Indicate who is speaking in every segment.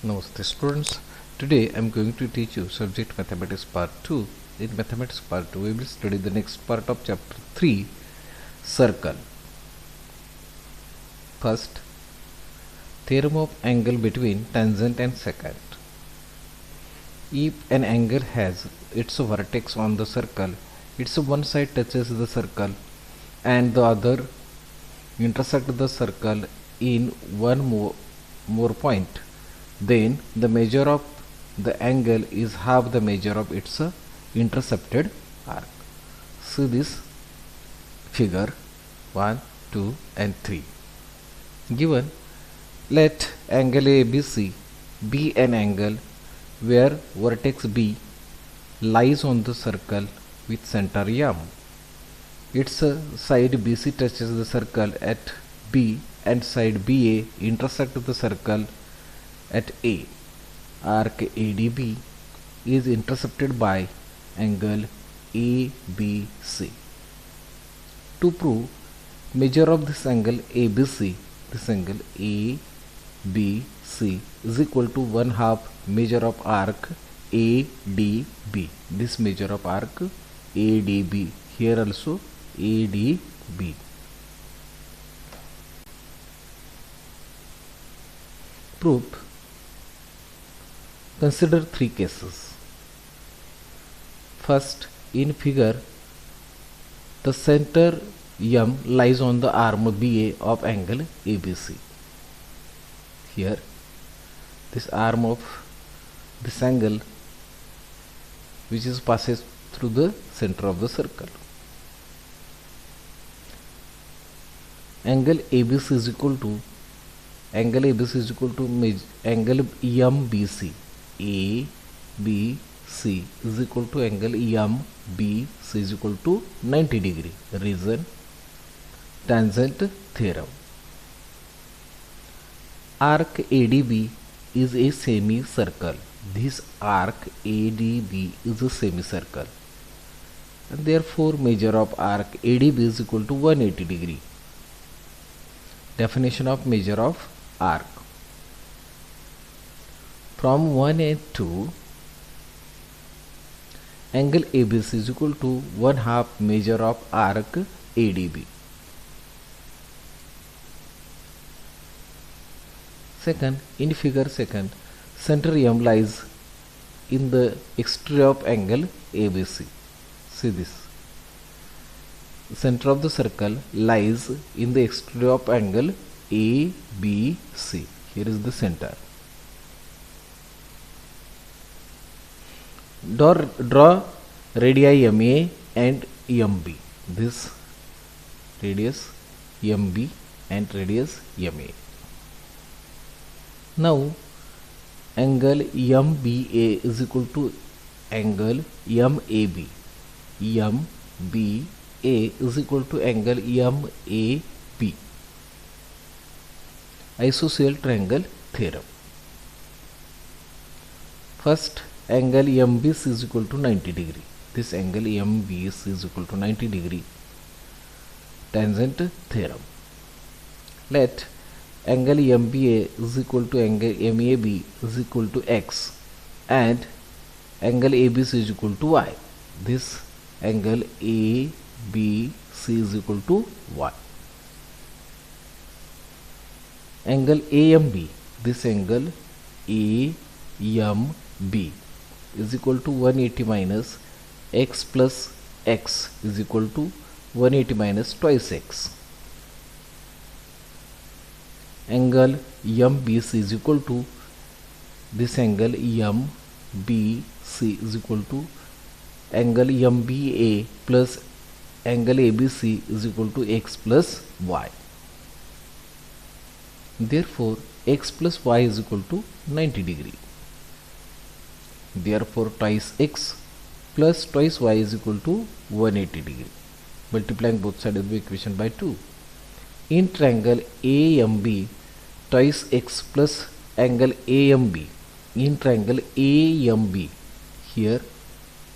Speaker 1: Namaste students. Today I am going to teach you subject mathematics part 2. In mathematics part 2 we will study the next part of chapter 3, circle. First, theorem of angle between tangent and secant. If an angle has its vertex on the circle, its one side touches the circle and the other intersect the circle in one more point, then the measure of the angle is half the measure of its intercepted arc. See this figure 1, 2 and 3. Given, let angle ABC be an angle where vertex B lies on the circle with center M. Its side BC touches the circle at B and side BA intersect the circle at A. Arc ADB is intercepted by angle ABC. To prove measure of this angle ABC, this angle ABC is equal to 1/2 measure of arc ADB. This measure of arc ADB, here also ADB. Proof. Consider three cases. First, in figure, the center M lies on the arm BA of angle ABC. Here, this arm of this angle which is passes through the center of the circle. Angle ABC is equal to angle MBC. ABC is equal to angle MBC is equal to 90 degree. Reason, tangent theorem. Arc ADB is a semicircle. This arc ADB is a semicircle, and therefore measure of arc ADB is equal to 180 degree. Definition of measure of arc. From 1 and 2, angle ABC is equal to 1/2 measure of arc ADB. Second, in figure second, center M lies in the exterior of angle ABC. See this. Center of the circle lies in the exterior of angle ABC. Here is the center. Draw radii MA and MB. This radius MB and radius MA. Now, angle MBA is equal to angle MAB. MBA is equal to angle MAB. Isosceles triangle theorem. First, angle MBC is equal to 90 degree. This angle MBC is equal to 90 degree. Tangent theorem. Let angle MBA is equal to angle MAB is equal to X and angle ABC is equal to Y. This angle ABC is equal to Y. Angle AMB, this angle AMB is equal to 180 minus X plus X is equal to 180 minus twice X. Angle MBC is equal to this angle MBC is equal to angle MBA plus angle ABC is equal to X plus Y. Therefore, X plus Y is equal to 90 degree. Therefore, twice X plus twice Y is equal to 180 degree. Multiplying both sides of the equation by 2. In triangle AMB, twice X plus angle AMB. In triangle AMB, here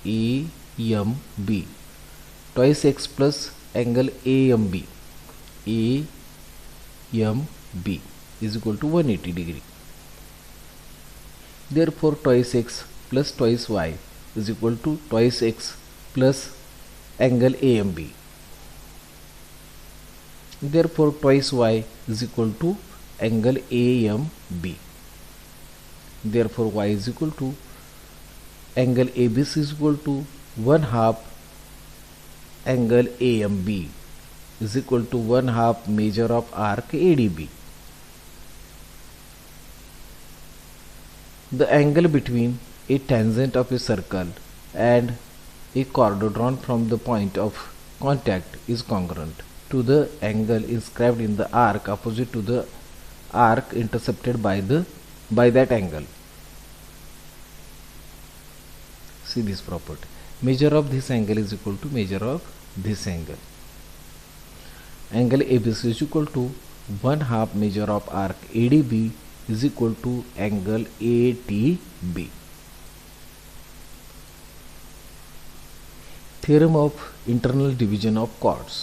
Speaker 1: AMB, twice X plus angle AMB. AMB is equal to 180 degree. Therefore twice x plus twice y is equal to twice x plus angle AMB. Therefore twice y is equal to angle AMB. Therefore y is equal to angle ABC is equal to 1/2 angle AMB is equal to 1/2 measure of arc ADB. The angle between a tangent of a circle and a chord drawn from the point of contact is congruent to the angle inscribed in the arc opposite to the arc intercepted by that angle. See this property. Measure of this angle is equal to measure of this angle. Angle ABC is equal to 1/2 measure of arc ADB is equal to angle ATB. Theorem of internal division of chords.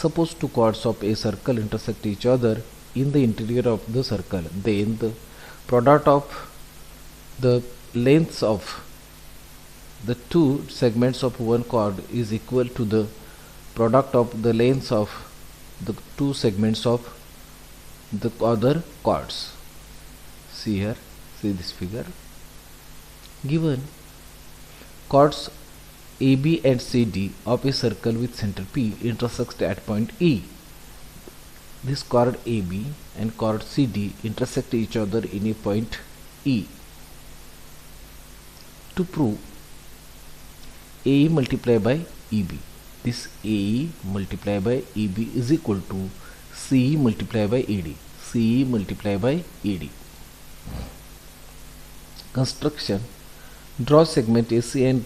Speaker 1: Suppose two chords of a circle intersect each other in the interior of the circle, then the product of the lengths of the two segments of one chord is equal to the product of the lengths of the two segments of the other chords. See here, see this figure. Given chords AB and CD of a circle with center P intersect at point E. This chord AB and chord CD intersect each other in a point E. To prove AE multiplied by EB, this AE multiplied by EB is equal to CE multiplied by ED. CE multiplied by ED. Construction. Draw segment AC and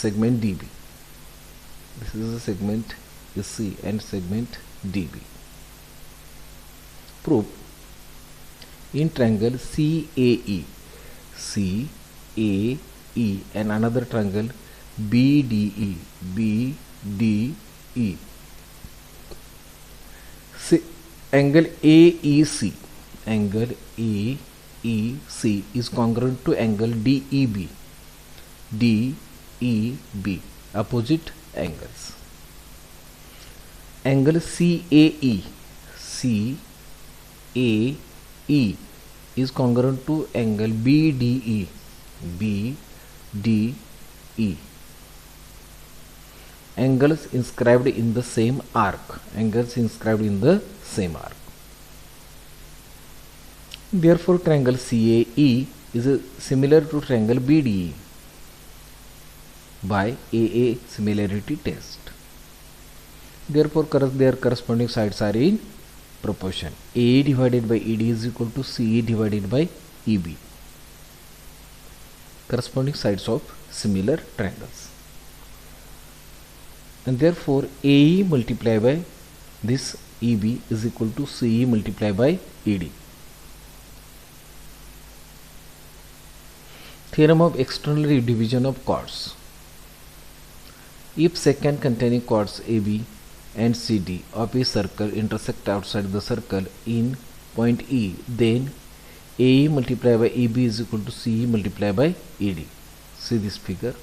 Speaker 1: segment DB. This is a segment AC and segment DB. Proof. In triangle CAE, CAE and another triangle BDE, BDE. Angle AEC, angle AEC is congruent to angle DEB, DEB, opposite angles. Angle CAE, CAE is congruent to angle BDE, BDE. Angles inscribed in the same arc, angles inscribed in the same arc. Therefore triangle CAE is similar to triangle BDE by AA similarity test. Therefore their corresponding sides are in proportion. AE divided by ED is equal to CE divided by EB. Corresponding sides of similar triangles. And therefore AE multiplied by this EB is equal to CE multiplied by ED. Theorem of external division of chords. If secant containing chords AB and CD of a circle intersect outside the circle in point E, then AE multiplied by EB is equal to CE multiplied by ED. See this figure.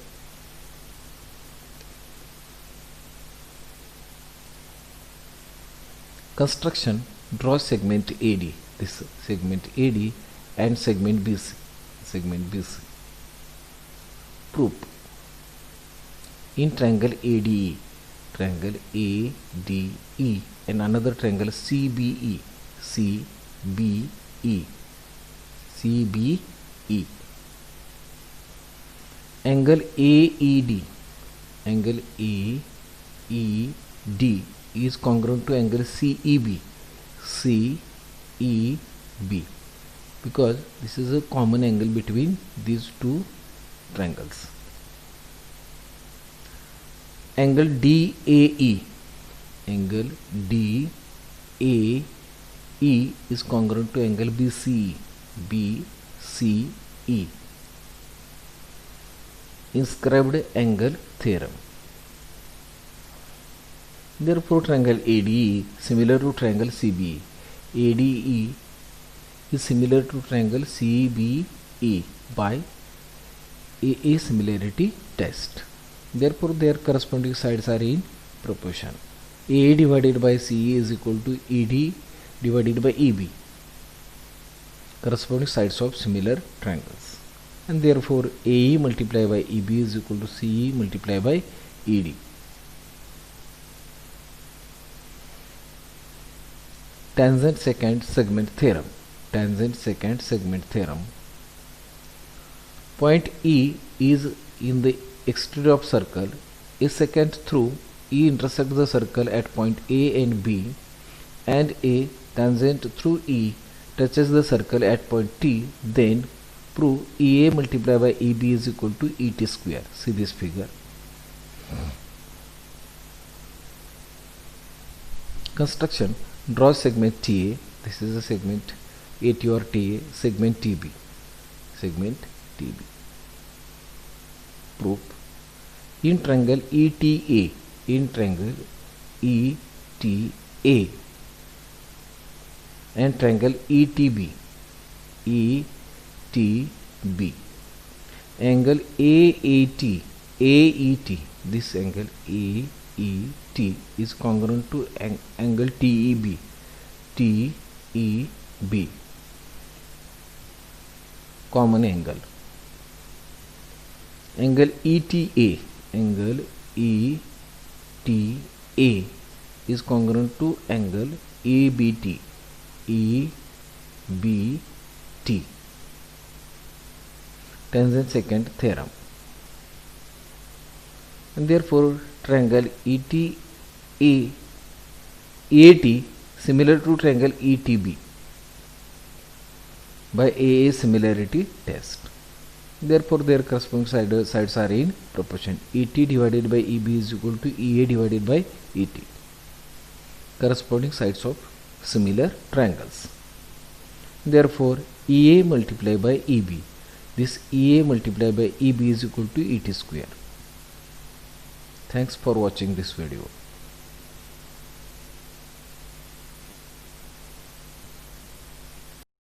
Speaker 1: Construction. Draw segment AD, this segment AD and segment BC, segment BC. Proof. In triangle ADE, triangle ADE and another triangle CBE, CBE, CBE. Angle AED, angle AED is congruent to angle CEB, CEB, because this is a common angle between these two triangles. Angle DAE, angle DAE is congruent to angle BCE, BCE. Inscribed angle theorem. Therefore triangle ADE similar to triangle CBE. ADE is similar to triangle CBE by AA similarity test. Therefore, their corresponding sides are in proportion. AA divided by CE is equal to ED divided by EB, corresponding sides of similar triangles, and therefore AE multiplied by EB is equal to CE multiplied by ED. Tangent secant segment theorem. Tangent secant segment theorem. Point E is in the exterior of circle. A secant through E intersects the circle at point A and B, and a tangent through E touches the circle at point T. Then prove EA multiplied by EB is equal to ET square. See this figure. Construction. Draw segment TA. This is a segment AT or TA. Segment TB. Segment TB. Proof. In triangle ETA. In triangle ETA and triangle ETB. ETB. Angle AAT. AET. This angle AET is congruent to angle TEB. TEB. Common angle. Angle ETA. Angle ETA is congruent to angle EBT. EBT. Tangent secant theorem. And therefore triangle ETA AT similar to triangle ETB by AA similarity test. Therefore their corresponding sides are in proportion. ET divided by EB is equal to EA divided by ET, corresponding sides of similar triangles. Therefore EA multiplied by EB, this EA multiplied by EB is equal to ET square. Thanks for watching this video.